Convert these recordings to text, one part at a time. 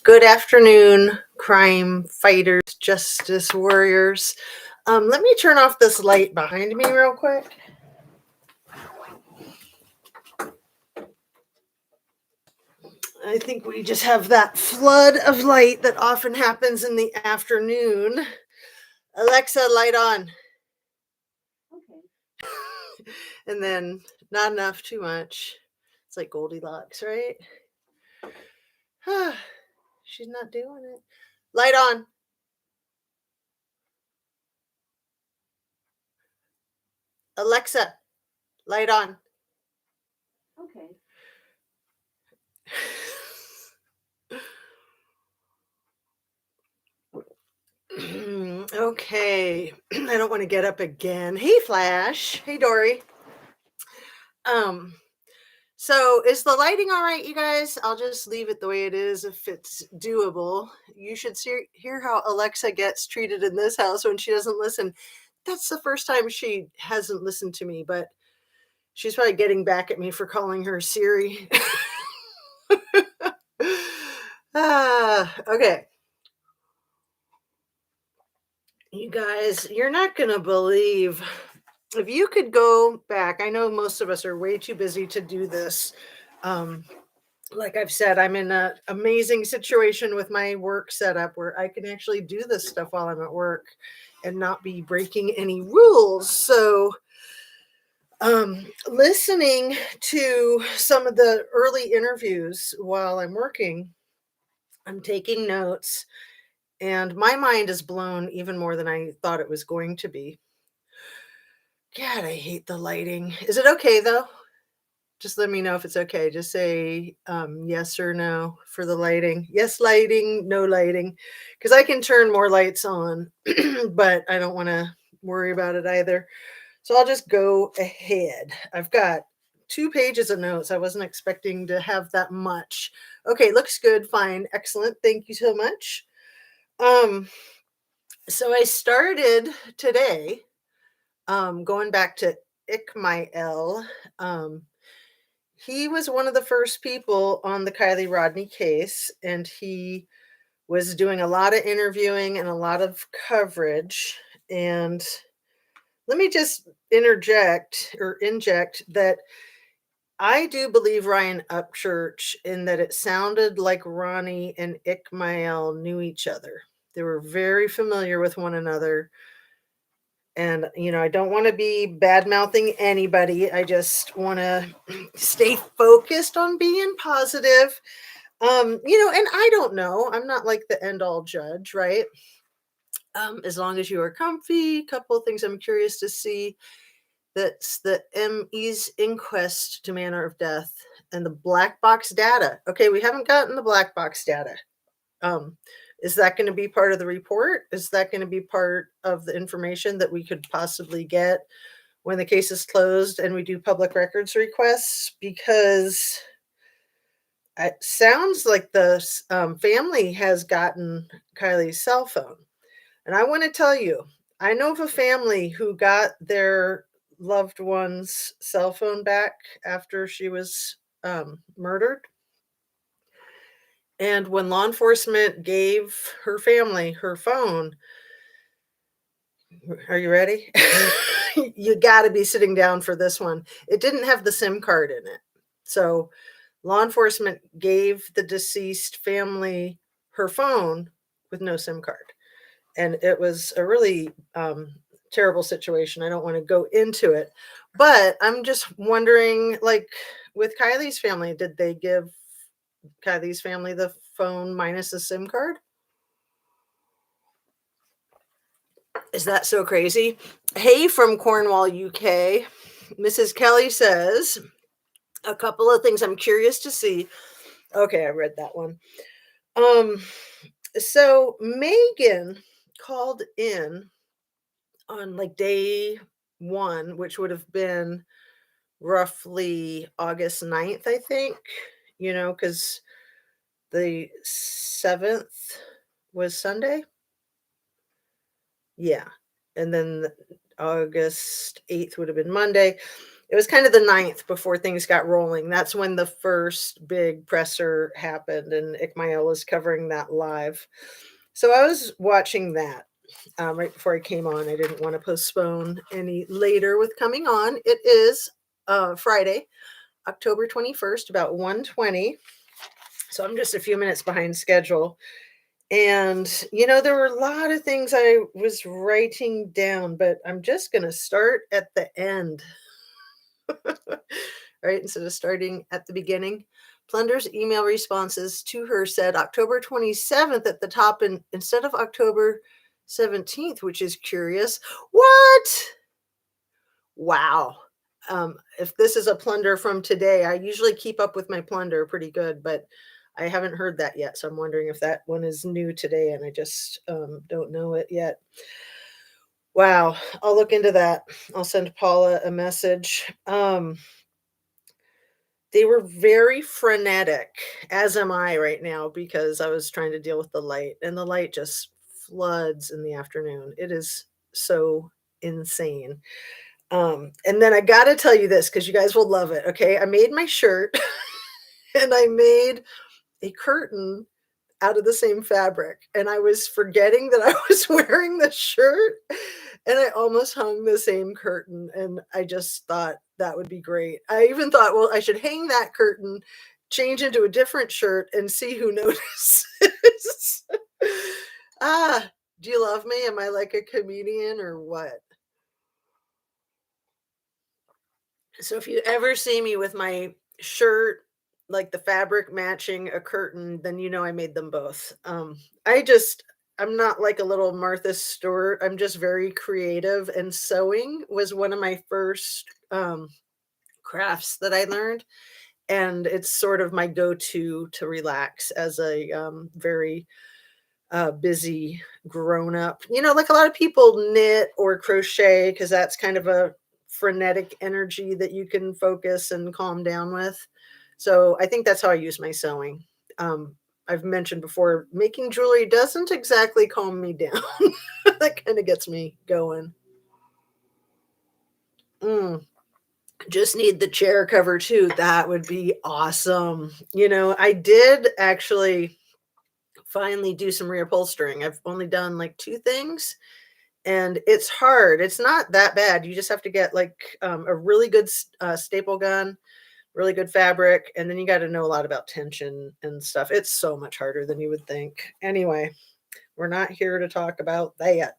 Good afternoon, crime fighters, justice warriors. Let me turn off this light behind me real quick. I think we just have that flood of light that often happens in the afternoon. Alexa, light on. Okay. And then not enough, too much. It's like Goldilocks, right? She's not doing it. Light on. Alexa, light on. Okay. Okay. I don't want to get up again. Hey, Flash. Hey, Dory. Um, so is the lighting all right, you guys? I'll just leave it the way it is if it's doable. You should hear how Alexa gets treated in this house when she doesn't listen. That's the first time she hasn't listened to me, but she's probably getting back at me for calling her Siri. Okay. You guys, you're not going to believe if you could go back. I know most of us are way too busy to do this. Like I've said, I'm in an amazing situation with my work setup where I can actually do this stuff while I'm at work and not be breaking any rules. So, listening to some of the early interviews while I'm working, I'm taking notes, and my mind is blown even more than I thought it was going to be. God, I hate the lighting. Is it okay though? Just let me know if it's okay. Just say yes or no for the lighting. Yes, lighting, no lighting. Because I can turn more lights on, but I don't want to worry about it either. So I'll just go ahead. I've got 2 pages of notes. I wasn't expecting to have that much. Okay, looks good. Fine. Excellent. Thank you so much. So I started today going back to Ickmael. He was one of the first people on the Kylie Rodney case, and he was doing a lot of interviewing and a lot of coverage. And let me just inject that I do believe Ryan Upchurch in that it sounded like Ronnie and Ickmael knew each other. They were very familiar with one another. And, I don't want to be bad mouthing anybody. I just want to stay focused on being positive. And I don't know. I'm not like the end all judge, right? As long as you are comfy, a couple of things I'm curious to see. That's the ME's inquest to manner of death and the black box data. Okay, we haven't gotten the black box data. Is that going to be part of the report? Is that going to be part of the information that we could possibly get when the case is closed and we do public records requests? Because it sounds like the family has gotten Kylie's cell phone. And I want to tell you, I know of a family who got their loved one's cell phone back after she was murdered. And when law enforcement gave her family her phone, are you ready? You got to be sitting down for this one. It didn't have the SIM card in it. So law enforcement gave the deceased family her phone with no SIM card. And it was a really terrible situation. I don't want to go into it. But I'm just wondering, like, with Kylie's family, did they give Kylie's family the phone minus a SIM card? Is that so crazy? Hey, from Cornwall, UK. Mrs. Kelly says, a couple of things I'm curious to see. Okay, I read that one. So Megan called in on like day 1, which would have been roughly August 9th, I think, because the 7th was Sunday. Yeah. And then August 8th would have been Monday. It was kind of the ninth before things got rolling. That's when the first big presser happened, and Ikmael was covering that live. So I was watching that right before I came on. I didn't want to postpone any later with coming on. It is Friday, October 21st, about 1:20. So I'm just a few minutes behind schedule. And, there were a lot of things I was writing down, but I'm just going to start at the end, right? Instead of starting at the beginning. Plunder's email responses to her said October 27th at the top, and instead of October 17th, which is curious. What? Wow. If this is a plunder from today, I usually keep up with my plunder pretty good, but I haven't heard that yet. So I'm wondering if that one is new today and I just don't know it yet. Wow. I'll look into that. I'll send Paula a message. They were very frenetic, as am I right now, because I was trying to deal with the light, and the light just floods in the afternoon. It is so insane. And then I gotta tell you this because you guys will love it. Okay. I made my shirt and I made a curtain out of the same fabric. And I was forgetting that I was wearing the shirt and I almost hung the same curtain. And I just thought that would be great. I even thought, well, I should hang that curtain, change into a different shirt, and see who notices. Ah, do you love me? Am I like a comedian or what? So if you ever see me with my shirt, like the fabric matching a curtain, then I made them both. I'm not like a little Martha Stewart. I'm just very creative, and sewing was one of my first crafts that I learned, and it's sort of my go-to to relax as a very busy grown up. Like a lot of people knit or crochet because that's kind of a frenetic energy that you can focus and calm down with. So I think that's how I use my sewing. Um, I've mentioned before, making jewelry doesn't exactly calm me down. That kind of gets me going. Mm, just need the chair cover too. That would be awesome. I did actually finally do some reupholstering. I've only done like two things and it's hard. It's not that bad. You just have to get like a really good staple gun, really good fabric, and then you got to know a lot about tension and stuff. It's so much harder than you would think. Anyway, we're not here to talk about that.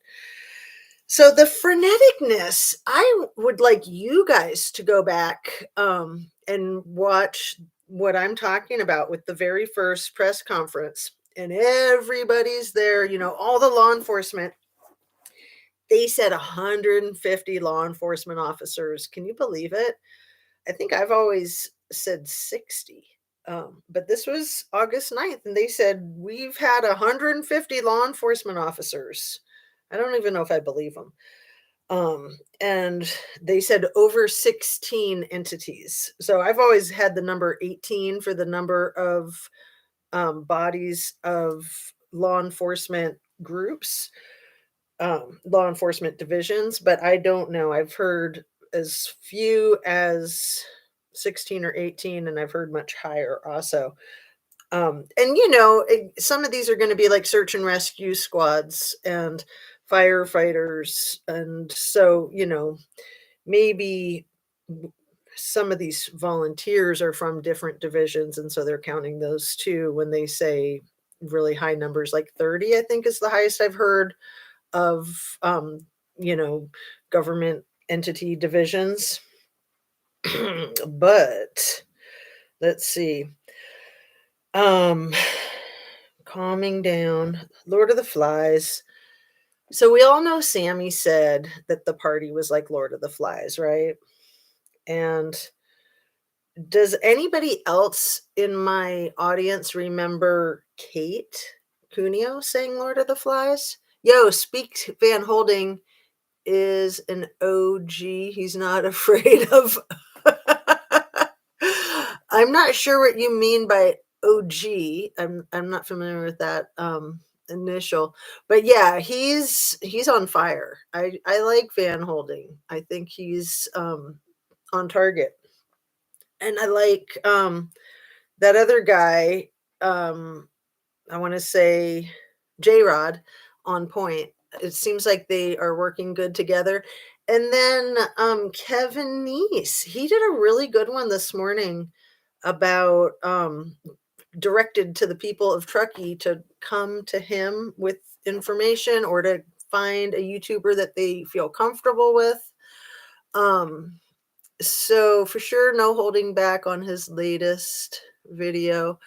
So the freneticness, I would like you guys to go back and watch what I'm talking about with the very first press conference. And everybody's there, all the law enforcement. They said 150 law enforcement officers. Can you believe it? I think I've always said 60. But this was August 9th, and they said, we've had 150 law enforcement officers. I don't even know if I believe them. And they said over 16 entities. So I've always had the number 18 for the number of bodies of law enforcement groups, law enforcement divisions, but I don't know. I've heard as few as 16 or 18, and I've heard much higher also. And some of these are going to be like search and rescue squads and firefighters. And so, maybe some of these volunteers are from different divisions. And so they're counting those too when they say really high numbers, like 30, I think is the highest I've heard of, you know, government entity divisions. But let's see. Um, calming down, Lord of the Flies. So we all know Sammy said that the party was like Lord of the Flies, right? And does anybody else in my audience remember Kate Cuneo saying Lord of the Flies? Yo, Speak Van Holding is an OG. He's not afraid of. I'm not sure what you mean by OG. I'm not familiar with that initial, but yeah, he's on fire. I like Van Holding. I think he's on target. And I like that other guy, um, I want to say J Rod, on point. It seems like they are working good together. And then Kevin Neese, he did a really good one this morning about directed to the people of Truckee to come to him with information or to find a YouTuber that they feel comfortable with. Um, so for sure, no holding back on his latest video.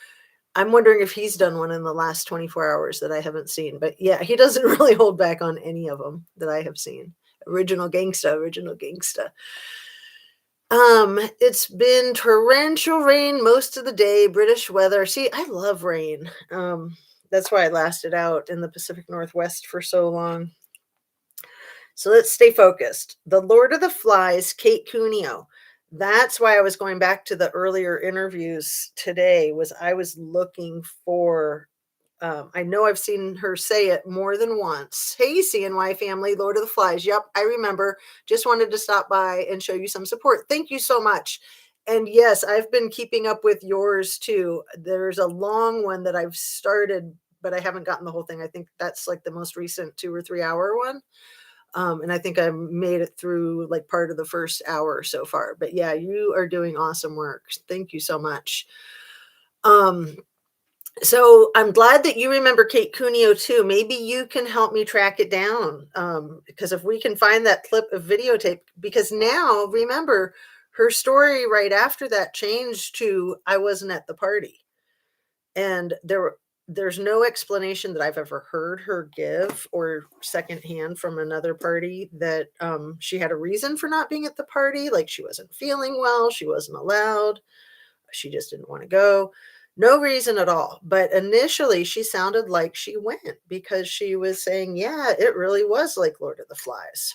I'm wondering if he's done one in the last 24 hours that I haven't seen. But yeah, he doesn't really hold back on any of them that I have seen. Original gangsta, original gangsta. It's been torrential rain most of the day, British weather. See, I love rain. That's why I lasted out in the Pacific Northwest for so long. So let's stay focused. The Lord of the Flies, Kate Cuneo. That's why I was going back to the earlier interviews today. Was I was looking for I know I've seen her say it more than once. Hey, CNY family, Lord of the Flies. Yep, I remember. Just wanted to stop by and show you some support. Thank you so much. And yes, I've been keeping up with yours too. There's a long one that I've started, but I haven't gotten the whole thing. I think that's like the most recent 2 or 3 hour one. And I think I made it through like part of the first hour so far. But yeah, you are doing awesome work. Thank you so much. So I'm glad that you remember Kate Cuneo too. Maybe you can help me track it down. Because if we can find that clip of videotape, because now remember her story right after that changed to I wasn't at the party. And there's no explanation that I've ever heard her give or secondhand from another party that she had a reason for not being at the party, like she wasn't feeling well, she wasn't allowed, she just didn't want to go. No reason at all. But initially, she sounded like she went because she was saying, yeah, it really was like Lord of the Flies.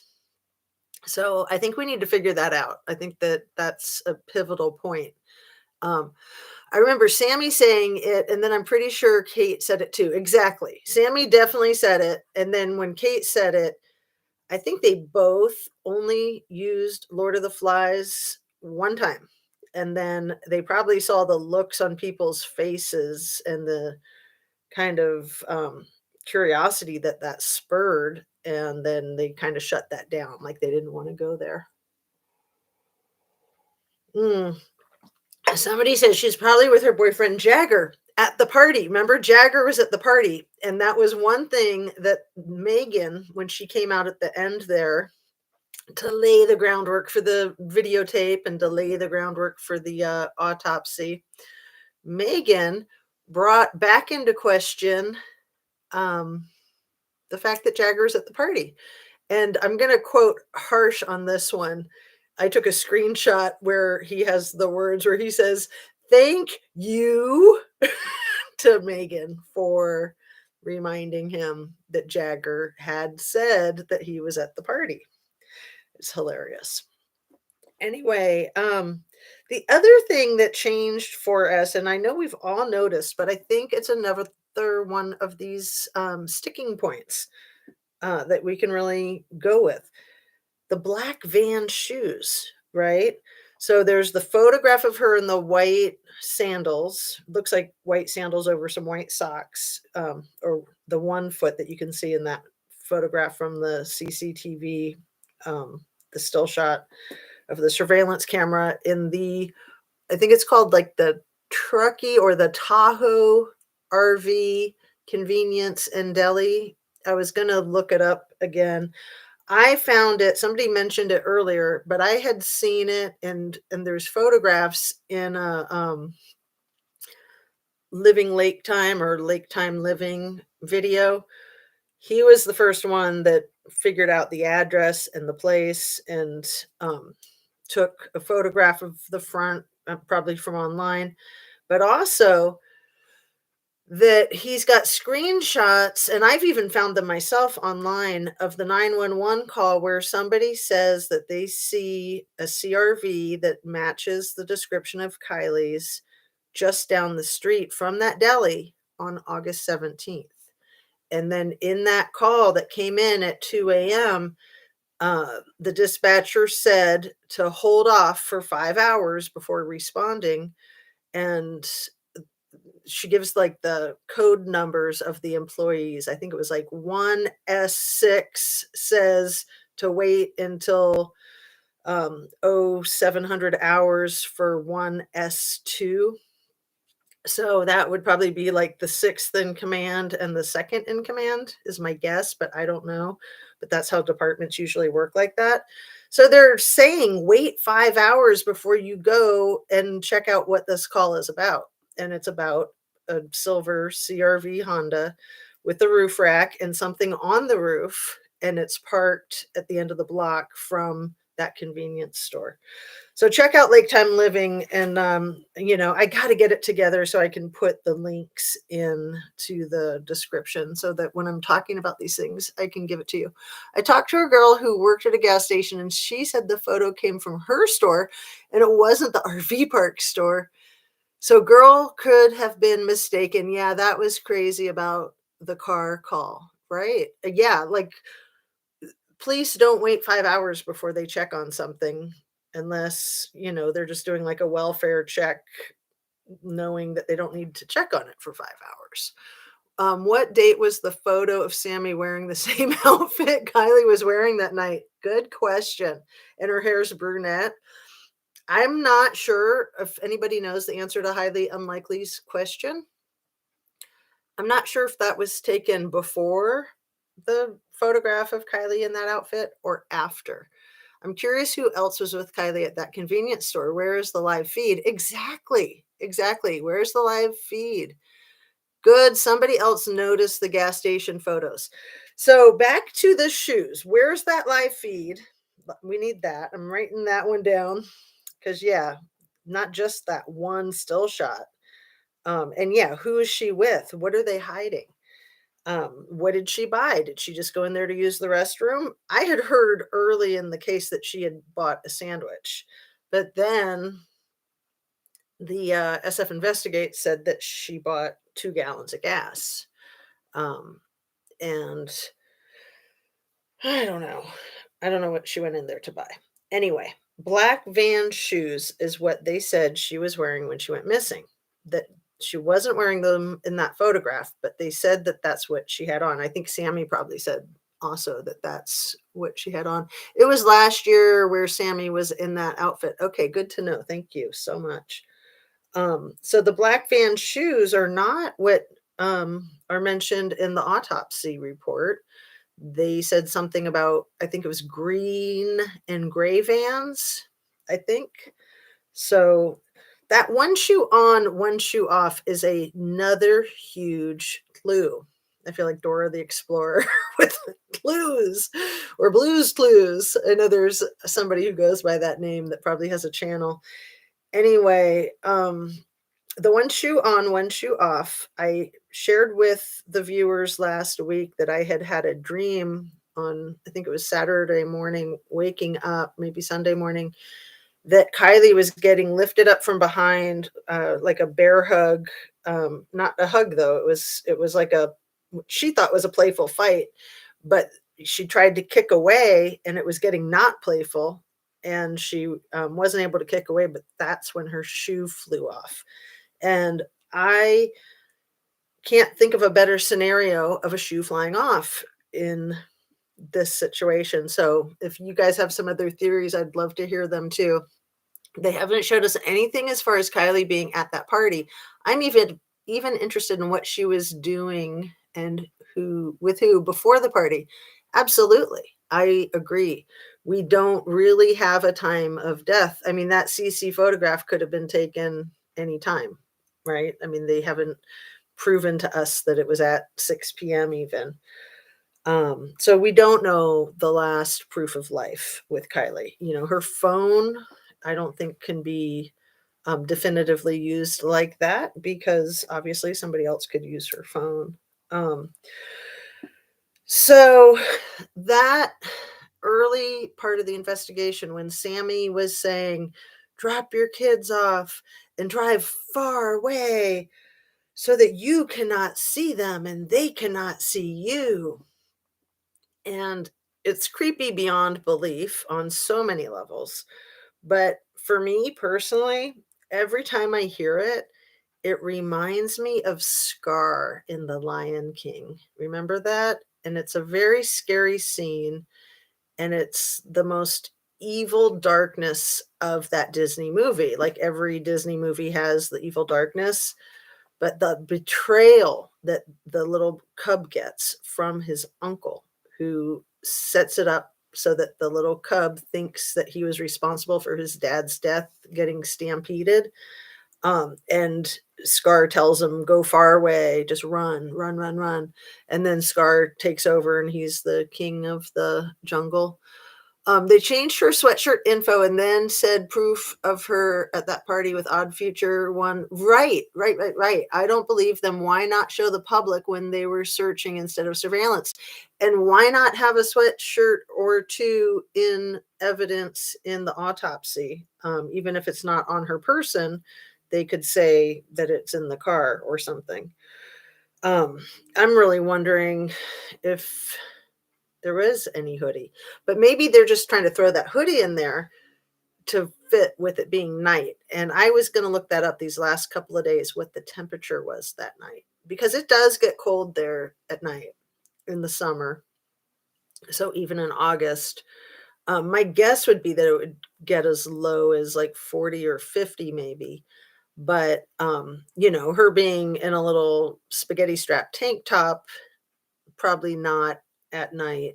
So I think we need to figure that out. I think that that's a pivotal point. I remember Sammy saying it, and then I'm pretty sure Kate said it too. Exactly. Sammy definitely said it. And then when Kate said it, I think they both only used Lord of the Flies one time. And then they probably saw the looks on people's faces and the kind of curiosity that that spurred. And then they kind of shut that down, like they didn't want to go there. Mm. Somebody says she's probably with her boyfriend Jagger at the party. Remember, Jagger was at the party. And that was one thing that Megan, when she came out at the end there, to lay the groundwork for the videotape and to lay the groundwork for the autopsy, Megan brought back into question the fact that Jagger's at the party. And I'm going to quote Harsh on this one. I took a screenshot where he has the words where he says, "Thank you" to Megan for reminding him that Jagger had said that he was at the party. It's hilarious. Anyway, the other thing that changed for us, and I know we've all noticed, but I think it's another one of these sticking points that we can really go with. The black van shoes, right? So there's the photograph of her in the white sandals, looks like white sandals over some white socks, or the one foot that you can see in that photograph from the CCTV, the still shot of the surveillance camera in the, I think it's called like the Truckee or the Tahoe RV Convenience in Delhi. I was going to look it up again. I found it, somebody mentioned it earlier, but I had seen it, and there's photographs in a Living Lake Time or Lake Time Living video. He was the first one that figured out the address and the place and took a photograph of the front, probably from online, but also that he's got screenshots, and I've even found them myself online, of the 911 call where somebody says that they see a CRV that matches the description of Kylie's just down the street from that deli on August 17th. And then in that call that came in at 2 a.m., The dispatcher said to hold off for 5 hours before responding, and she gives like the code numbers of the employees. I think it was like 1S6 says to wait until 0700 hours for 1S2. So that would probably be like the 6th in command and the 2nd in command is my guess, but I don't know. But that's how departments usually work like that. So they're saying wait 5 hours before you go and check out what this call is about. And it's about a silver CRV Honda with a roof rack and something on the roof, and it's parked at the end of the block from that convenience store. So check out Lake Time Living, and I got to get it together so I can put the links in to the description so that when I'm talking about these things, I can give it to you. I talked to a girl who worked at a gas station, and she said the photo came from her store and it wasn't the RV park store. So girl could have been mistaken. Yeah, that was crazy about the car call, right? Yeah, like police don't wait 5 hours before they check on something unless, they're just doing like a welfare check, knowing that they don't need to check on it for 5 hours. What date was the photo of Sammy wearing the same outfit Kylie was wearing that night? Good question. And her hair's brunette. I'm not sure if anybody knows the answer to Highly Unlikely's question. I'm not sure if that was taken before the photograph of Kylie in that outfit or after. I'm curious who else was with Kylie at that convenience store. Where is the live feed? Exactly. Exactly. Where's the live feed? Good. Somebody else noticed the gas station photos. So back to the shoes. Where's that live feed? We need that. I'm writing that one down because, yeah, not just that one still shot. And yeah, who is she with? What are they hiding? What did she buy? Did she just go in there to use the restroom? I had heard early in the case that she had bought a sandwich, but then the SF Investigate said that she bought 2 gallons of gas. And I don't know. I don't know what she went in there to buy. Anyway, black van shoes is what they said she was wearing when she went missing. That she wasn't wearing them in that photograph, but they said that that's what she had on. I think Sammy probably said also that that's what she had on. It was last year where Sammy was in that outfit. Okay, good to know. Thank you so much. So the black van shoes are not what are mentioned in the autopsy report. They said something about, I think it was green and gray vans, I think. So that one shoe on, one shoe off is another huge clue. I feel like Dora the Explorer with clues or Blues Clues. I know there's somebody who goes by that name that probably has a channel. Anyway, the one shoe on, one shoe off. I shared with the viewers last week that I had a dream on, I think it was Saturday morning, waking up, maybe Sunday morning, that Kylie was getting lifted up from behind, like a bear hug. Not a hug though. It was like she thought was a playful fight, but she tried to kick away and it was getting not playful. And she wasn't able to kick away, but that's when her shoe flew off. And I can't think of a better scenario of a shoe flying off in this situation. So if you guys have some other theories, I'd love to hear them too. They haven't showed us anything as far as Kylie being at that party. I'm even interested in what she was doing and who before the party. Absolutely. I agree. We don't really have a time of death. I mean, that CC photograph could have been taken anytime, right? I mean, they haven't proven to us that it was at 6 p.m. even. So we don't know the last proof of life with Kylie. Her phone, I don't think can be definitively used like that because obviously somebody else could use her phone. So that early part of the investigation when Sammy was saying, drop your kids off and drive far away so that you cannot see them and they cannot see you. And It's creepy beyond belief on so many levels. But for me personally, every time I hear it, it reminds me of Scar in The Lion King. Remember that? And it's a very scary scene, and it's the most evil darkness of that Disney movie. Like every Disney movie has the evil darkness, but the betrayal that the little cub gets from his uncle, who sets it up so that the little cub thinks that he was responsible for his dad's death getting stampeded. And Scar tells him, go far away, just run, run, run, run. And then Scar takes over and he's the king of the jungle. They changed her sweatshirt info and then said proof of her at that party with Odd Future one. Right, right, right, right. I don't believe them. Why not show the public when they were searching instead of surveillance? And why not have a sweatshirt or two in evidence in the autopsy? Even if it's not on her person, they could say that it's in the car or something. I'm really wondering if there was any hoodie, but maybe they're just trying to throw that hoodie in there to fit with it being night. And I was going to look that up these last couple of days, what the temperature was that night, because it does get cold there at night in the summer. So even in August, my guess would be that it would get as low as like 40 or 50 maybe. But, her being in a little spaghetti strap tank top, probably not at night.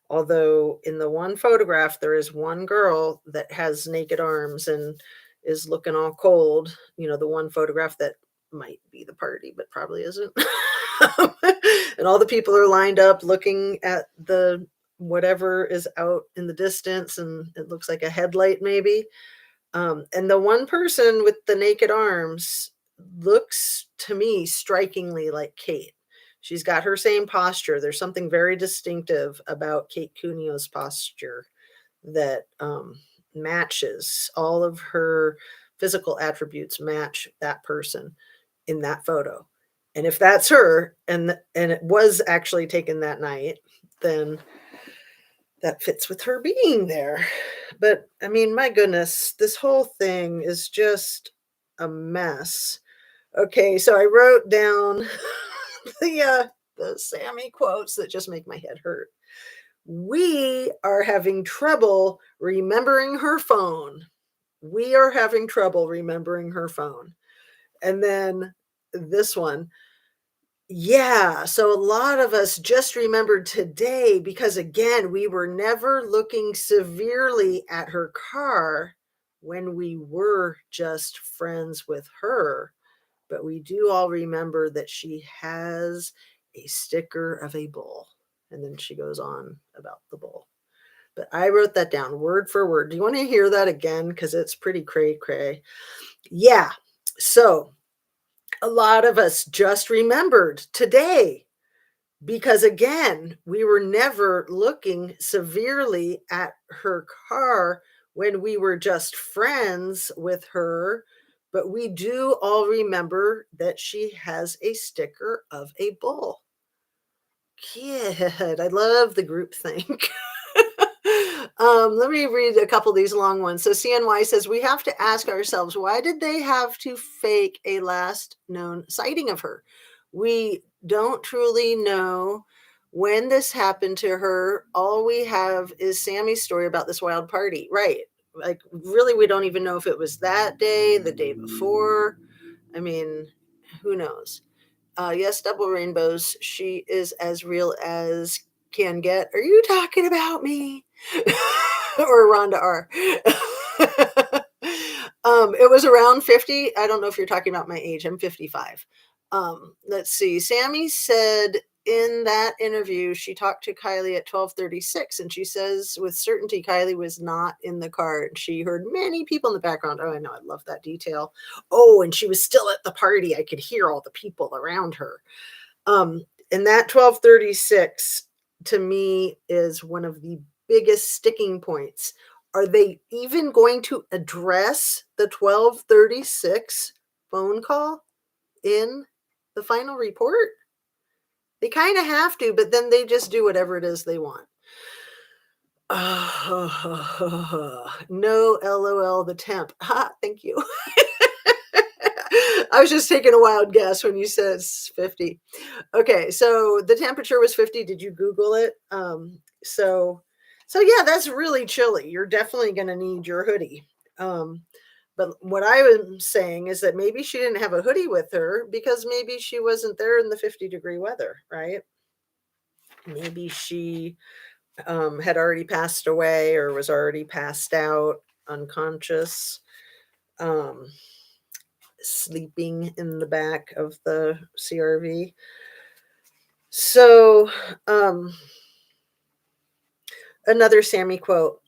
Although in the one photograph, there is one girl that has naked arms and is looking all cold. The one photograph that might be the party, but probably isn't. And all the people are lined up looking at the whatever is out in the distance, and it looks like a headlight maybe. And the one person with the naked arms looks to me strikingly like Kate. She's got her same posture. There's something very distinctive about Kate Cuneo's posture that matches all of her physical attributes, match that person in that photo. And if that's her, and it was actually taken that night, then that fits with her being there. But I mean, my goodness, this whole thing is just a mess. Okay, so I wrote down the Sammy quotes that just make my head hurt. We are having trouble remembering her phone. We are having trouble remembering her phone. And then this one. Yeah, so a lot of us just remembered today because, again, we were never looking severely at her car when we were just friends with her. But we do all remember that she has a sticker of a bull. And then she goes on about the bull. But I wrote that down word for word. Do you want to hear that again? Because it's pretty cray-cray. Yeah, so a lot of us just remembered today because, again, we were never looking severely at her car when we were just friends with her, but we do all remember that she has a sticker of a bull. Kid, I love the group think. Let me read a couple of these long ones. So CNY says, we have to ask ourselves, why did they have to fake a last known sighting of her? We don't truly know when this happened to her. All we have is Sammy's story about this wild party. Right. Like, really, we don't even know if it was that day, the day before. I mean, who knows? Yes, double rainbows. She is as real as can get. Are you talking about me? Or Rhonda R. It was around 50. I don't know if you're talking about my age. I'm 55. Let's see. Sammy said in that interview, she talked to Kylie at 12:36, and she says with certainty Kylie was not in the car. And she heard many people in the background. Oh, I know. I love that detail. Oh, and she was still at the party. I could hear all the people around her. And that 12:36 to me is one of the biggest sticking points. Are they even going to address the 12:36 phone call in the final report? They kind of have to, but then they just do whatever it is they want. No, LOL, the temp. Ha, thank you. I was just taking a wild guess when you said it's 50. Okay, so the temperature was 50. Did you Google it? So yeah, that's really chilly. You're definitely gonna need your hoodie. Um, but what I was saying is that maybe she didn't have a hoodie with her because maybe she wasn't there in the 50-degree weather, right? Maybe she had already passed away or was already passed out, unconscious, um, sleeping in the back of the CRV. So, another Sammy quote.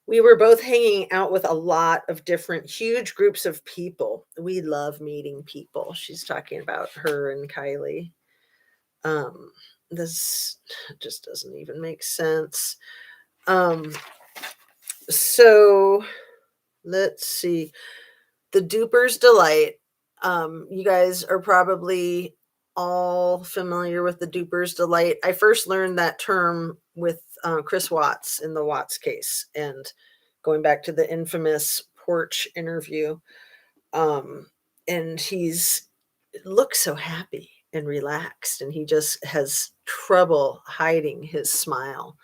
We were both hanging out with a lot of different, huge groups of people. We love meeting people. She's talking about her and Kylie. Um, this just doesn't even make sense. Um, so let's see. The Duper's Delight. You guys are probably all familiar with the Duper's Delight. I first learned that term with Chris Watts in the Watts case, and going back to the infamous porch interview. Um, and he's looks so happy and relaxed, and he just has trouble hiding his smile.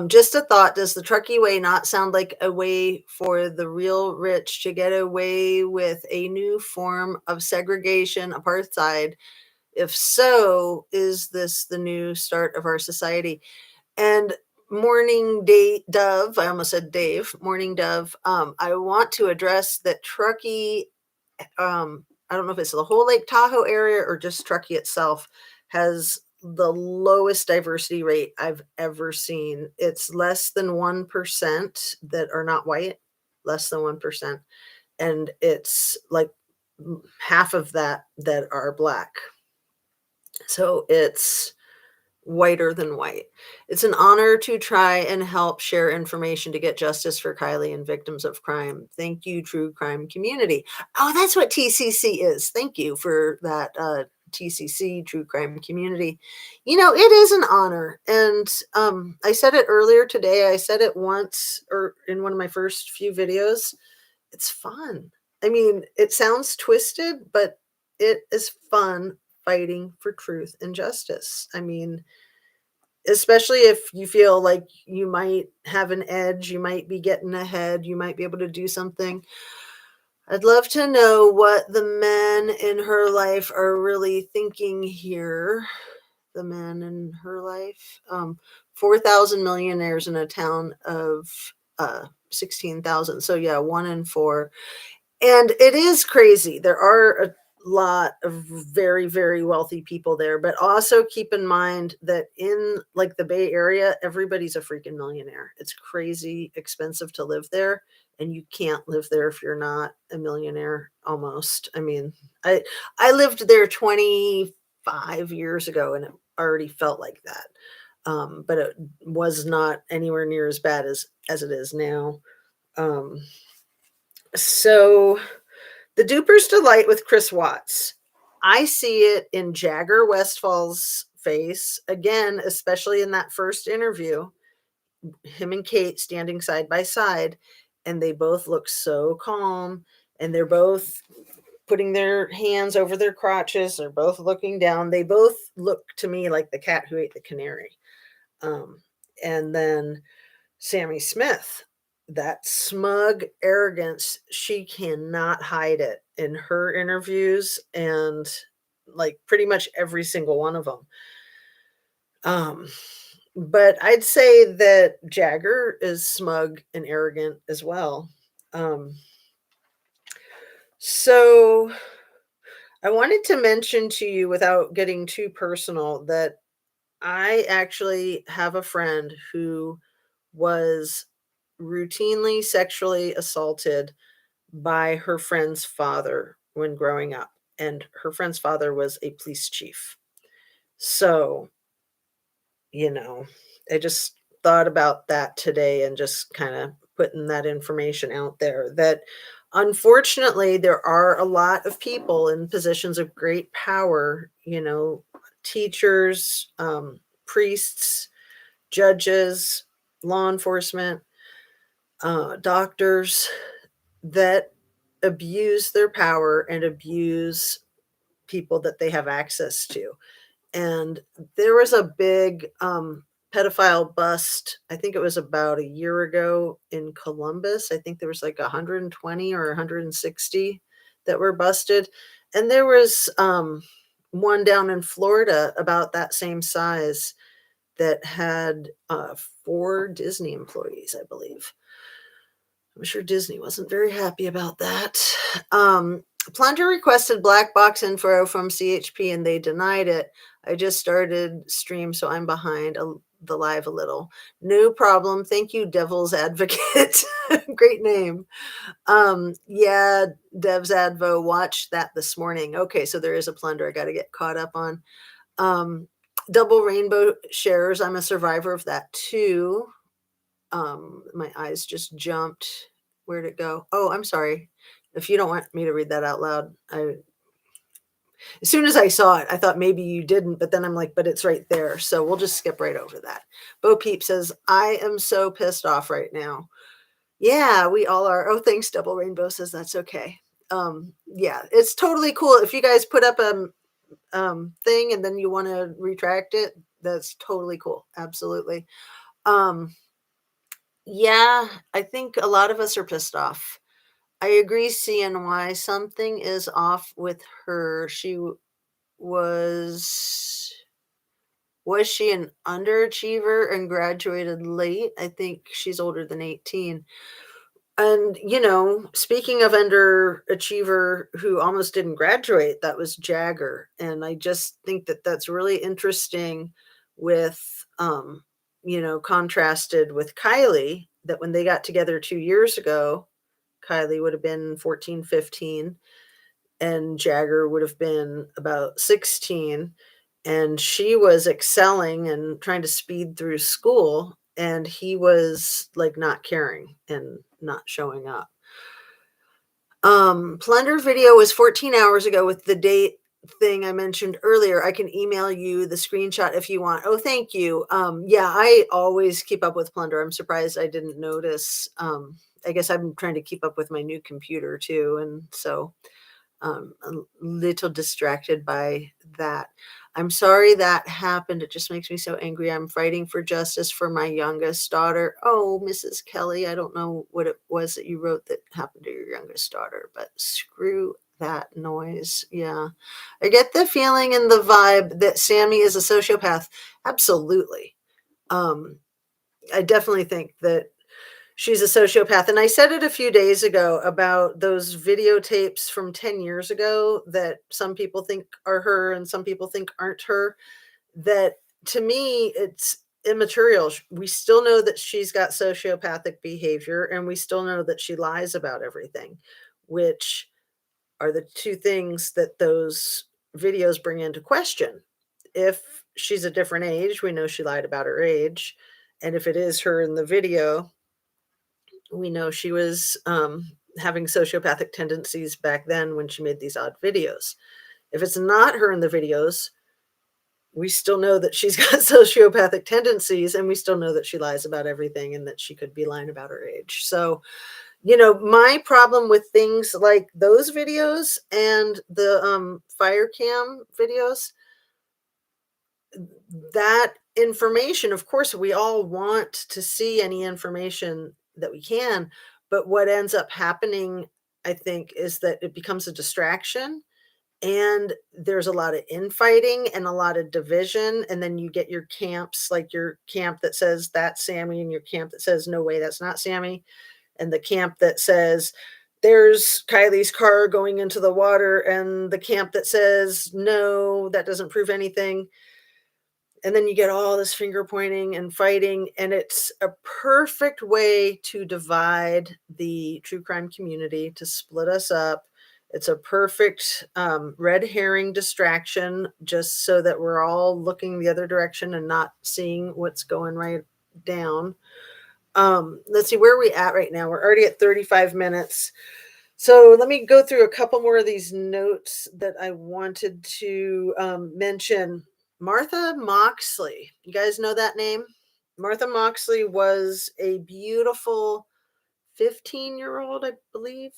Just a thought, does the Truckee Way not sound like a way for the real rich to get away with a new form of segregation, apartheid? If so, is this the new start of our society? And Morning Dove, I almost said Dave, Morning Dove, I want to address that Truckee, I don't know if it's the whole Lake Tahoe area or just Truckee itself, has the lowest diversity rate I've ever seen. It's less than 1% that are not white, less than 1%. And it's like half of that that are black. So it's whiter than white. It's an honor to try and help share information to get justice for Kylie and victims of crime. Thank you, true crime community. Oh, that's what TCC is. Thank you for that, TCC, true crime community. You know, it is an honor. And I said it earlier today. I said it once or in one of my first few videos. It's fun. I mean, it sounds twisted, but it is fun fighting for truth and justice. I mean, especially if you feel like you might have an edge, you might be getting ahead, you might be able to do something. I'd love to know what the men in her life are really thinking here. The men in her life. 4,000 millionaires in a town of 16,000. So, yeah, 1 in 4. And it is crazy. There are a lot of very, very wealthy people there, but also keep in mind that in like the Bay Area, everybody's a freaking millionaire. It's crazy expensive to live there, and you can't live there if you're not a millionaire almost. I mean, I lived there 25 years ago and it already felt like that. But it was not anywhere near as bad as it is now. Um, so the Duper's Delight with Chris Watts. I see it in Jagger Westfall's face again, especially in that first interview, him and Kate standing side by side, and they both look so calm, and they're both putting their hands over their crotches. They're both looking down. They both look to me like the cat who ate the canary. Um, and then Sammy Smith, that smug arrogance, she cannot hide it in her interviews and like pretty much every single one of them. Um, but I'd say that Jagger is smug and arrogant as well. Um, so I wanted to mention to you without getting too personal that I actually have a friend who was routinely sexually assaulted by her friend's father when growing up, and her friend's father was a police chief. So, you know, I just thought about that today and just kind of putting that information out there that unfortunately there are a lot of people in positions of great power, you know, teachers, priests, judges. law enforcement, doctors that abuse their power and abuse people that they have access to. And there was a big pedophile bust. I think it was about a year ago in Columbus. I think there was like 120 or 160 that were busted. And there was one down in Florida about that same size that had 4 Disney employees, I believe. I'm sure Disney wasn't very happy about that. Plunger requested black box info from CHP and they denied it. I just started stream, so I'm behind the live a little. No problem. Thank you, Devil's Advocate. Great name. Yeah, Dev's Advo watched that this morning. Okay, so there is a plunder I got to get caught up on. Um, Double Rainbow shares. I'm a survivor of that too. My eyes just jumped. Where'd it go? Oh, I'm sorry. If you don't want me to read that out loud, as soon as I saw it, I thought maybe you didn't, but then I'm like, but it's right there. So we'll just skip right over that. Bo Peep says, I am so pissed off right now. Yeah, we all are. Oh, thanks. Double Rainbow says that's okay. Yeah, it's totally cool. If you guys put up a thing and then you want to retract it, that's totally cool. Absolutely. Yeah, I think a lot of us are pissed off. I agree, CNY. Something is off with her. Was was she an underachiever and graduated late? I think she's older than 18. And, speaking of underachiever who almost didn't graduate, that was Jagger. And I just think that that's really interesting with, contrasted with Kylie, that when they got together 2 years ago, Kylie would have been 14, 15, and Jagger would have been about 16. And she was excelling and trying to speed through school. And he was like not caring and not showing up. Plunder video was 14 hours ago with the date thing I mentioned earlier. I can email you the screenshot if you want. Oh, thank you. Yeah, I always keep up with Plunder. I'm surprised I didn't notice. I guess I'm trying to keep up with my new computer too. And so a little distracted by that. I'm sorry that happened. It just makes me so angry. I'm fighting for justice for my youngest daughter. Oh, Mrs. Kelly, I don't know what it was that you wrote that happened to your youngest daughter, but screw that noise. Yeah. I get the feeling and the vibe that Sammy is a sociopath. Absolutely. I definitely think that she's a sociopath. And I said it a few days ago about those videotapes from 10 years ago that some people think are her and some people think aren't her. That to me, it's immaterial. We still know that she's got sociopathic behavior and we still know that she lies about everything, which are the two things that those videos bring into question. If she's a different age, we know she lied about her age. And if it is her in the video, we know she was having sociopathic tendencies back then when she made these odd videos. If it's not her in the videos, we still know that she's got sociopathic tendencies and we still know that she lies about everything and that she could be lying about her age. So, my problem with things like those videos and the fire cam videos, that information, of course, we all want to see any information that we can, but what ends up happening, I think, is that it becomes a distraction and there's a lot of infighting and a lot of division. And then you get your camps, like your camp that says that's Sammy and your camp that says, no way, that's not Sammy. And the camp that says, there's Kylie's car going into the water. And the camp that says, no, that doesn't prove anything. And then you get all this finger pointing and fighting, and it's a perfect way to divide the true crime community, to split us up. It's a perfect red herring distraction, just so that we're all looking the other direction and not seeing what's going right down. Let's see, where are we at right now? We're already at 35 minutes. So let me go through a couple more of these notes that I wanted to mention. Martha Moxley. You guys know that name? Martha Moxley was a beautiful 15-year-old, I believe,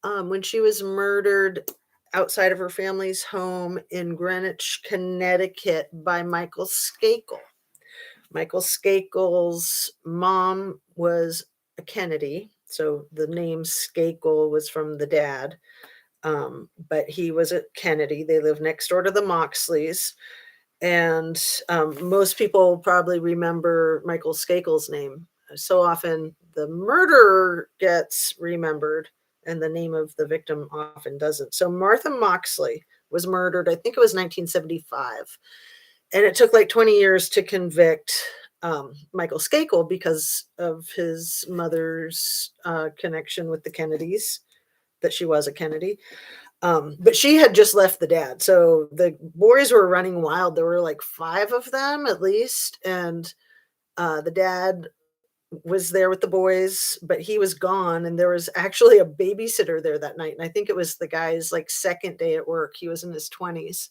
when she was murdered outside of her family's home in Greenwich, Connecticut by Michael Skakel. Michael Skakel's mom was a Kennedy, so the name Skakel was from the dad. But he was a Kennedy. They lived next door to the Moxleys. And most people probably remember Michael Skakel's name. So often the murderer gets remembered and the name of the victim often doesn't. So Martha Moxley was murdered, I think it was 1975. And it took like 20 years to convict Michael Skakel because of his mother's connection with the Kennedys, that she was a Kennedy. But she had just left the dad. So the boys were running wild. There were like 5 of them at least. And the dad was there with the boys, but he was gone. And there was actually a babysitter there that night. And I think it was the guy's like second day at work. He was in his 20s.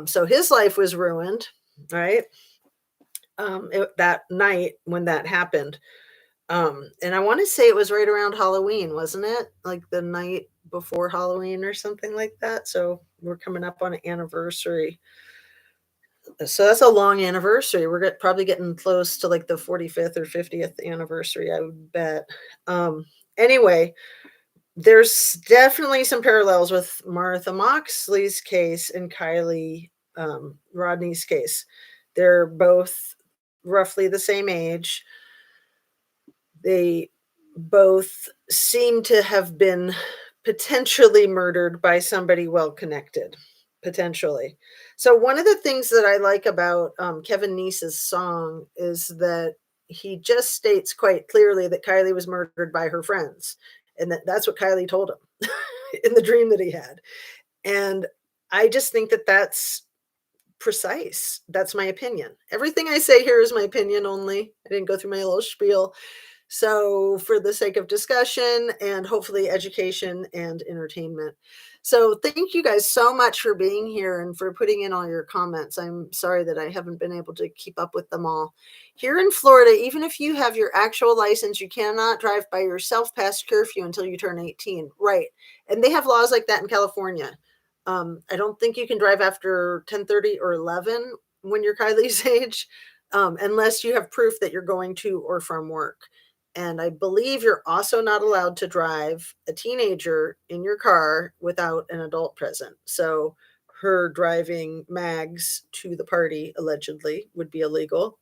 So his life was ruined, right? That night when that happened. And I want to say it was right around Halloween, wasn't it? Like the night before Halloween or something like that. So we're coming up on an anniversary. So that's a long anniversary. We're probably getting close to like the 45th or 50th anniversary, I would bet. Anyway, there's definitely some parallels with Martha Moxley's case and Kylie Rodney's case. They're both roughly the same age. They both seem to have been potentially murdered by somebody well connected, potentially. So one of the things that I like about Kevin Neese's song is that he just states quite clearly that Kylie was murdered by her friends, and that's what Kylie told him in the dream that he had. And I just think that that's precise. That's my opinion. Everything I say here is my opinion only. I didn't go through my little spiel. So for the sake of discussion and hopefully education and entertainment. So thank you guys so much for being here and for putting in all your comments. I'm sorry that I haven't been able to keep up with them all. Here in Florida, even if you have your actual license, you cannot drive by yourself past curfew until you turn 18. Right. And they have laws like that in California. I don't think you can drive after 10:30 or 11 when you're Kylie's age, unless you have proof that you're going to or from work. And I believe you're also not allowed to drive a teenager in your car without an adult present. So her driving Mags to the party allegedly would be illegal.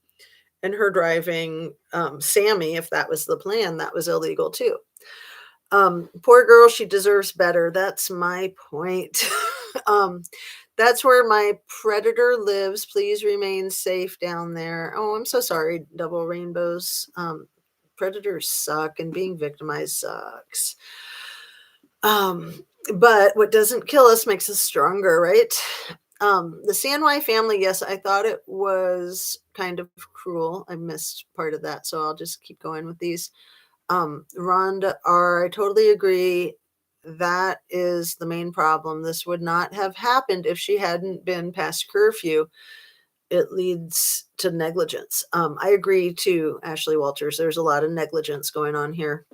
And her driving Sammy, if that was the plan, that was illegal too. Poor girl, she deserves better. That's my point. That's where my predator lives. Please remain safe down there. Oh, I'm so sorry, Double Rainbows. Predators suck and being victimized sucks. But what doesn't kill us makes us stronger, right? The CNY family, yes, I thought it was kind of cruel. I missed part of that, so I'll just keep going with these. Rhonda R., I totally agree. That is the main problem. This would not have happened if she hadn't been past curfew. It leads to negligence. I agree too, Ashley Walters. There's a lot of negligence going on here.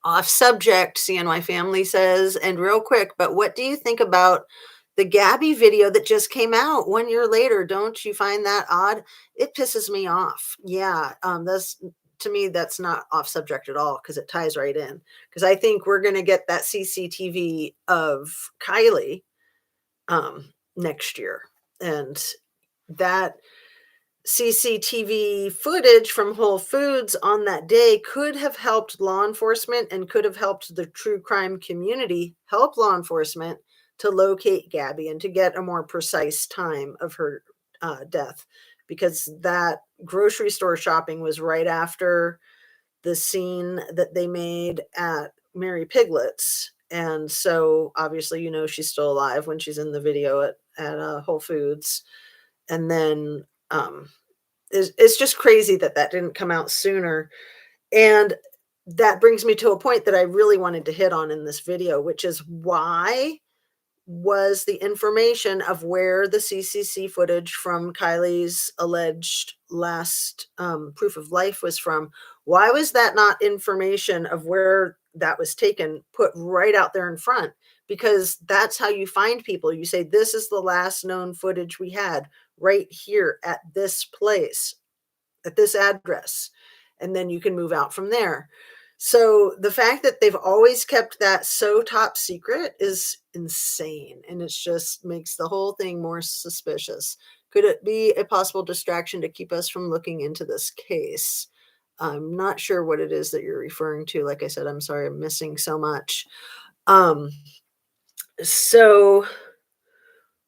Off subject, CNY family says, and real quick, but what do you think about the Gabby video that just came out 1 year later? Don't you find that odd? It pisses me off. Yeah, to me, that's not off subject at all because it ties right in. Because I think we're going to get that CCTV of Kylie next year. And that CCTV footage from Whole Foods on that day could have helped law enforcement and could have helped the true crime community help law enforcement to locate Gabby and to get a more precise time of her death, because that grocery store shopping was right after the scene that they made at Mary Piglet's. And so obviously, she's still alive when she's in the video at Whole Foods. And then it's just crazy that didn't come out sooner. And that brings me to a point that I really wanted to hit on in this video, which is why was the information of where the CCC footage from Kylie's alleged last proof of life was from. Why was that not information of where that was taken put right out there in front? Because that's how you find people. You say, this is the last known footage we had right here at this place, at this address, and then you can move out from there. So the fact that they've always kept that so top secret is insane, and it just makes the whole thing more suspicious. Could it be a possible distraction to keep us from looking into this case? I'm not sure what it is that you're referring to. Like I said, I'm sorry, I'm missing so much. Um, so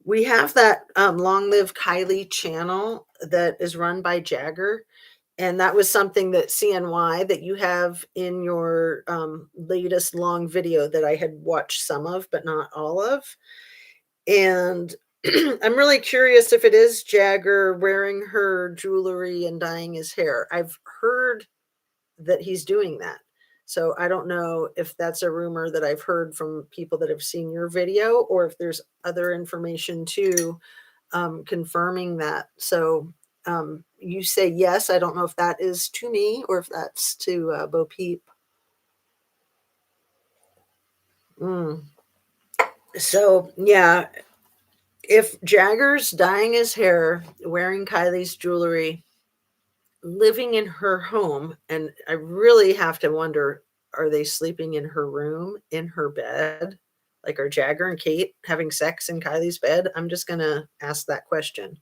we have that Long Live Kylie channel that is run by Jagger. And that was something that CNY that you have in your latest long video that I had watched some of, but not all of. And I'm really curious if it is Jagger wearing her jewelry and dyeing his hair. I've heard that he's doing that. So I don't know if that's a rumor that I've heard from people that have seen your video, or if there's other information too confirming that. So you say yes. I don't know if that is to me or if that's to Bo Peep. Mm. So yeah, if Jagger's dyeing his hair, wearing Kylie's jewelry, living in her home, and I really have to wonder, are they sleeping in her room, in her bed? Like, are Jagger and Kate having sex in Kylie's bed? I'm just going to ask that question.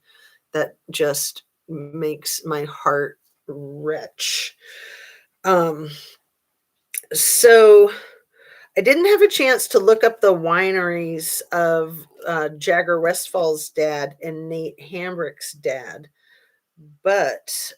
That just makes my heart retch. So I didn't have a chance to look up the wineries of Jagger Westfall's dad and Nate Hambrick's dad, but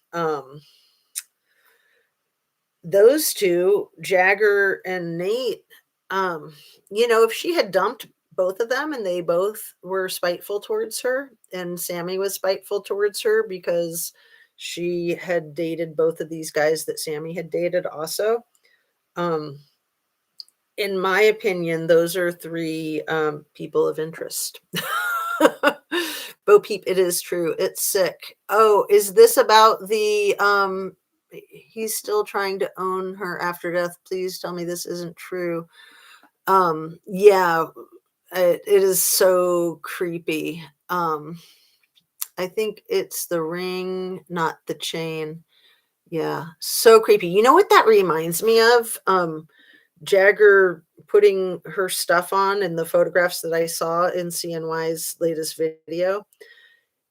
those two, Jagger and Nate, if she had dumped both of them and they both were spiteful towards her, and Sammy was spiteful towards her because she had dated both of these guys that Sammy had dated also. In my opinion, those are three people of interest. Bo Peep, it is true. It's sick. Oh, is this about the he's still trying to own her after death? Please tell me this isn't true. Yeah, it is so creepy. I think it's the ring, not the chain. Yeah, so creepy. You know what that reminds me of? Jagger putting her stuff on in the photographs that I saw in CNY's latest video.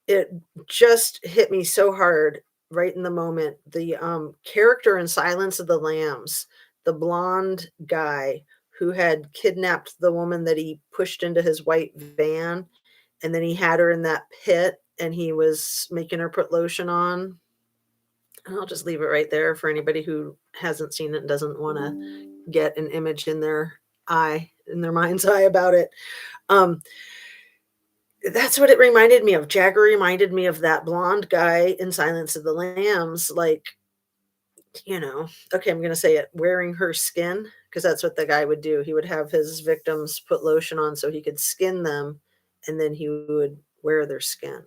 It just hit me so hard right in the moment. The character in Silence of the Lambs, the blonde guy who had kidnapped the woman that he pushed into his white van, and then he had her in that pit and he was making her put lotion on. And I'll just leave it right there for anybody who hasn't seen it and doesn't want to get an image in their eye, in their mind's eye about it. That's what it reminded me of. Jagger reminded me of that blonde guy in Silence of the Lambs. Like, okay, I'm going to say it, wearing her skin, because that's what the guy would do. He would have his victims put lotion on so he could skin them, and then he would wear their skin.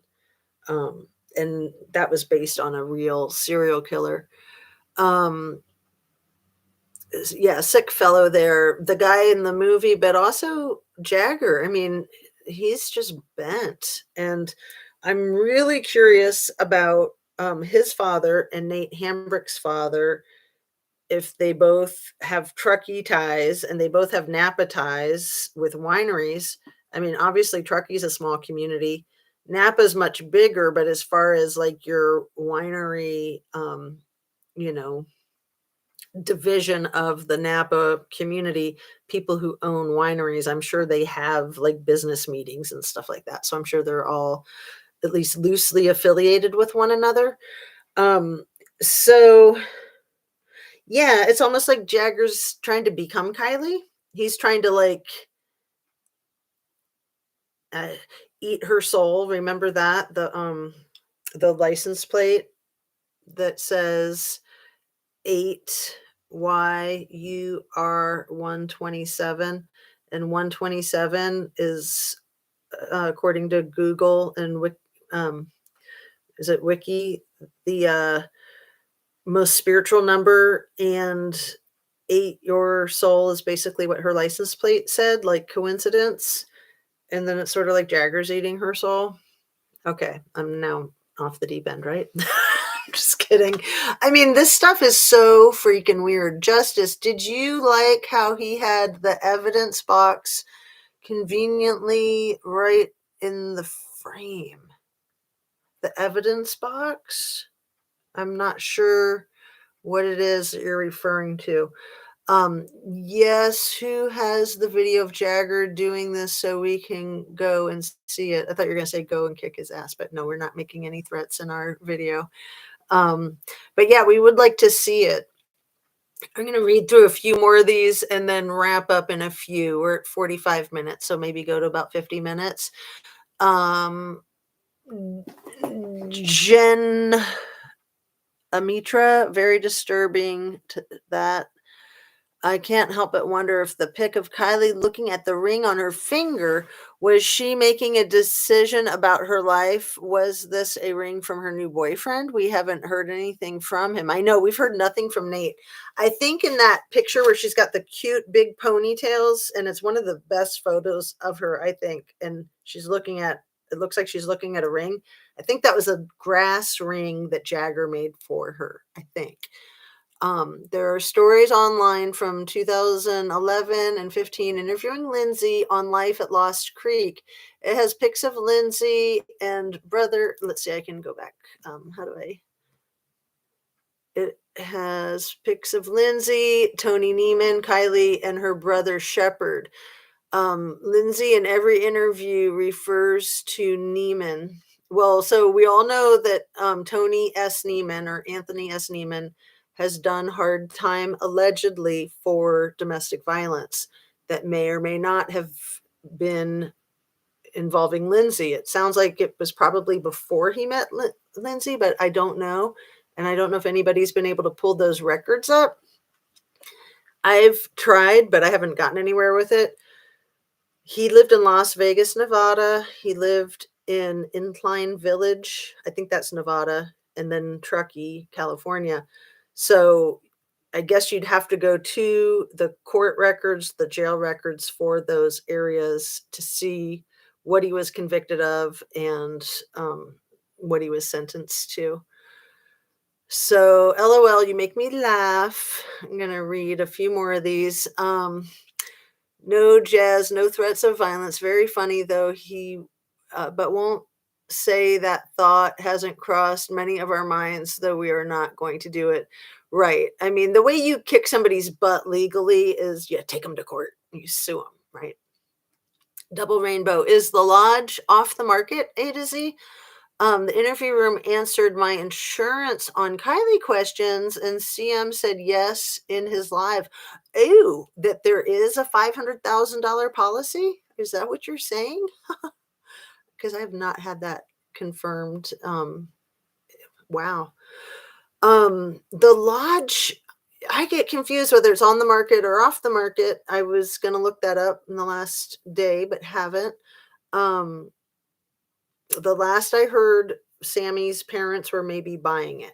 And that was based on a real serial killer. Yeah, sick fellow there, the guy in the movie, but also Jagger. I mean, he's just bent. And I'm really curious about his father and Nate Hambrick's father, if they both have Truckee ties and they both have Napa ties with wineries. I mean, obviously Truckee's a small community. Napa's much bigger, but as far as like your winery, you know, division of the Napa community, people who own wineries, I'm sure they have like business meetings and stuff like that. So I'm sure they're all at least loosely affiliated with one another. So yeah, it's almost like Jagger's trying to become Kylie. He's trying to like uh, eat her soul. Remember that the license plate that says 8YUR127, and 127 is, according to Google and is it Wiki, the most spiritual number, and 8 your soul is basically what her license plate said, like coincidence. And then it's sort of like Jagger's eating her soul. Okay, I'm now off the deep end, right? Just kidding. I mean, this stuff is so freaking weird. Justice, did you like how he had the evidence box conveniently right in the frame? The evidence box? I'm not sure what it is that you're referring to. Yes, who has the video of Jagger doing this so we can go and see it? I thought you were going to say go and kick his ass, but no, we're not making any threats in our video. But yeah, we would like to see it. I'm going to read through a few more of these and then wrap up in a few. We're at 45 minutes, so maybe go to about 50 minutes. Jen Amitra, very disturbing that. I can't help but wonder if the pic of Kylie looking at the ring on her finger, was she making a decision about her life? Was this a ring from her new boyfriend? We haven't heard anything from him. I know we've heard nothing from Nate. I think in that picture where she's got the cute big ponytails, and it's one of the best photos of her, I think, and she's looking at, it looks like she's looking at a ring. I think that was a grass ring that Jagger made for her, I think. There are stories online from 2011 and 15 interviewing Lindsay on life at Lost Creek. It has pics of Lindsay and brother. Let's see, I can go back. How do I? It has pics of Lindsay, Tony Neiman, Kylie, and her brother Shepard. Lindsay in every interview refers to Neiman. Well, so we all know that Tony S. Neiman or Anthony S. Neiman has done hard time allegedly for domestic violence that may or may not have been involving Lindsay. It sounds like it was probably before he met Lindsay, but I don't know. And I don't know if anybody's been able to pull those records up. I've tried, but I haven't gotten anywhere with it. He lived in Las Vegas, Nevada. He lived in Incline Village. I think that's Nevada. And then Truckee, California. So I guess you'd have to go to the court records, the jail records for those areas to see what he was convicted of and what he was sentenced to. So LOL, you make me laugh. I'm going to read a few more of these. No jazz, no threats of violence. Very funny though. He, but won't say that thought hasn't crossed many of our minds, though we are not going to do it. Right. I mean, the way you kick somebody's butt legally is you take them to court. You sue them, right? Double Rainbow. Is the lodge off the market, A to Z? The interview room answered my insurance on Kylie questions, and CM said yes in his live. Ooh, that there is a $500,000 policy? Is that what you're saying? Because I have not had that confirmed. Wow. The lodge, I get confused whether it's on the market or off the market. I was going to look that up in the last day, but haven't. The last I heard, Sammy's parents were maybe buying it.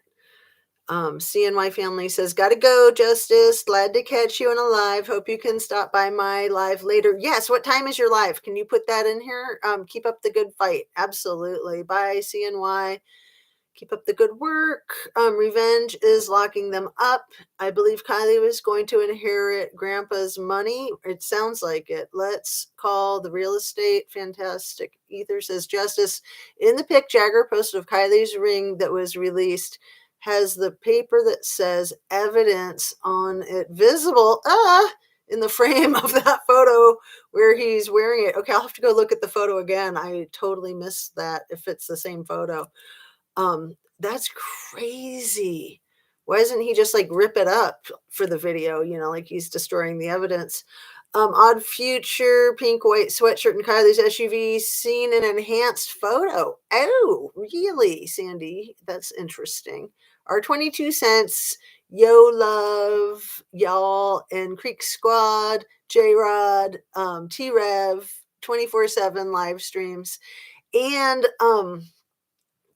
CNY family says, gotta go, Justice. Glad to catch you in a live. Hope you can stop by my live later. Yes, what time is your live? Can you put that in here? Keep up the good fight. Absolutely. Bye, CNY. Keep up the good work. Revenge is locking them up. I believe Kylie was going to inherit Grandpa's money. It sounds like it. Let's call the real estate. Fantastic. Ether says, Justice. In the pic Jagger posted of Kylie's ring that was released has the paper that says evidence on it visible in the frame of that photo where he's wearing it. Okay, I'll have to go look at the photo again. I totally missed that if it's the same photo. That's crazy. Why doesn't he just like rip it up for the video? You know, like he's destroying the evidence. Odd Future, pink, white sweatshirt and Kylie's SUV seen an enhanced photo. Oh, really, Sandy? That's interesting. Our 22 cents. Yo Love, y'all, and Creek Squad, J Rod, T Rev, 24/7 live streams, and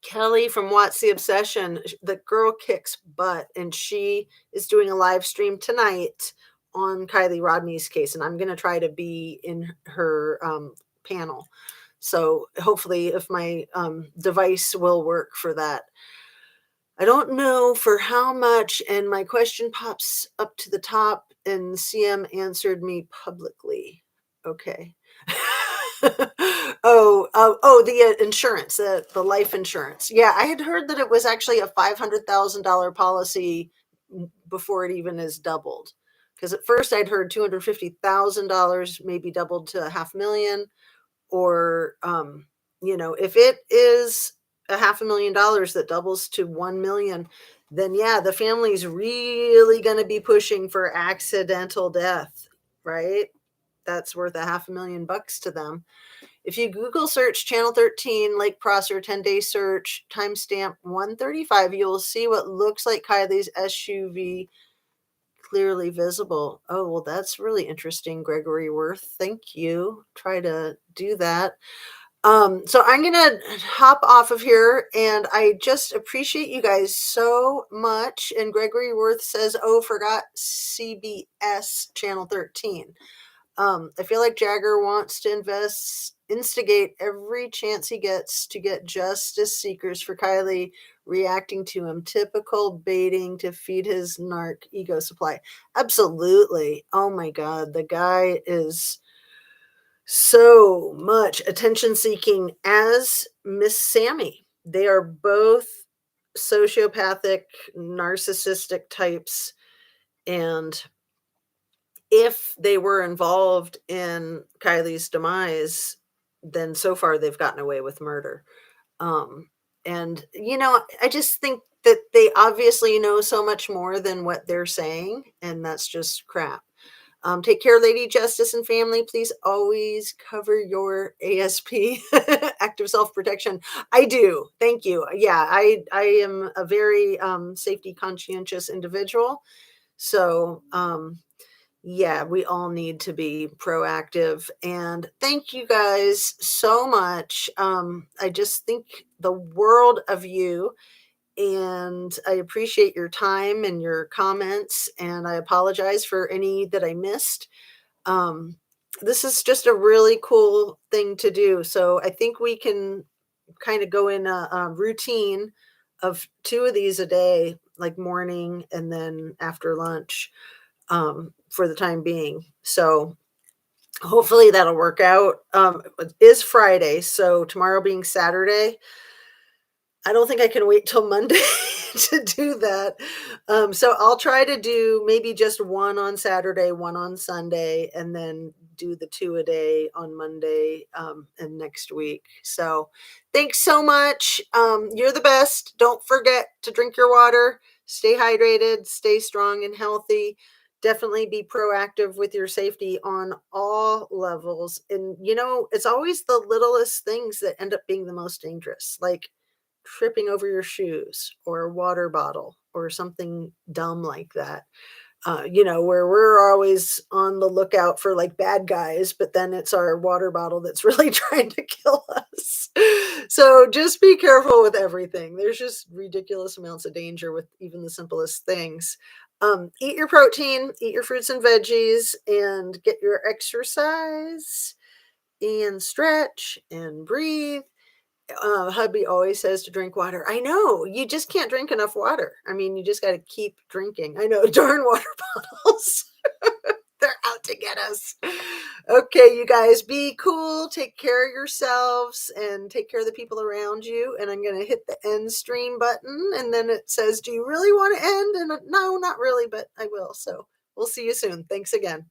Kelly from Watts the Obsession. The girl kicks butt, and she is doing a live stream tonight on Kylie Rodney's case, and I'm going to try to be in her panel. So hopefully, if my device will work for that. I don't know for how much, and my question pops up to the top, and CM answered me publicly. Okay. The insurance, the life insurance. Yeah, I had heard that it was actually a $500,000 policy before it even is doubled. Because at first I'd heard $250,000 maybe doubled to $500,000, or if it is $500,000 that doubles to 1 million, then yeah, the family's really going to be pushing for accidental death, right? That's worth $500,000 to them. If you Google search Channel 13 Lake Prosser 10-day search timestamp 135, you'll see what looks like Kylie's SUV clearly visible. Oh, well, that's really interesting, Gregory Worth. Thank you. Try to do that. So I'm gonna hop off of here, and I just appreciate you guys so much. And Gregory Worth says, "Oh, forgot CBS Channel 13." I feel like Jagger wants to instigate every chance he gets to get justice seekers for Kylie reacting to him. Typical baiting to feed his narc ego supply. Absolutely. Oh my God, the guy is so much attention seeking, as Miss Sammy. They are both sociopathic, narcissistic types. And if they were involved in Kylie's demise, then so far they've gotten away with murder. And, I just think that they obviously know so much more than what they're saying, and that's just crap. Take care, Lady Justice and family. Please always cover your ASP, active self-protection. I do. Thank you. Yeah, I am a very safety conscientious individual. So, yeah, we all need to be proactive. And thank you guys so much. I just think the world of you, and I appreciate your time and your comments, and I apologize for any that I missed. This is just a really cool thing to do. So I think we can kind of go in a routine of 2 of these a day, like morning and then after lunch, for the time being. So hopefully that'll work out. It is Friday, so tomorrow being Saturday, I don't think I can wait till Monday to do that. So I'll try to do maybe just one on Saturday, one on Sunday, and then do the 2 a day on Monday, and next week. So thanks so much. You're the best. Don't forget to drink your water, stay hydrated, stay strong and healthy. Definitely be proactive with your safety on all levels. And, it's always the littlest things that end up being the most dangerous, like tripping over your shoes or a water bottle or something dumb like that. Where we're always on the lookout for like bad guys, but then it's our water bottle that's really trying to kill us. So just be careful with everything. There's just ridiculous amounts of danger with even the simplest things. Eat your protein, eat your fruits and veggies, and get your exercise and stretch and breathe. Hubby always says to drink water. I know, you just can't drink enough water. I mean, you just got to keep drinking. I know, darn water bottles. They're out to get us. Okay, you guys, be cool. Take care of yourselves and take care of the people around you. And I'm going to hit the end stream button. And then it says, do you really want to end? And no, not really, but I will. So we'll see you soon. Thanks again.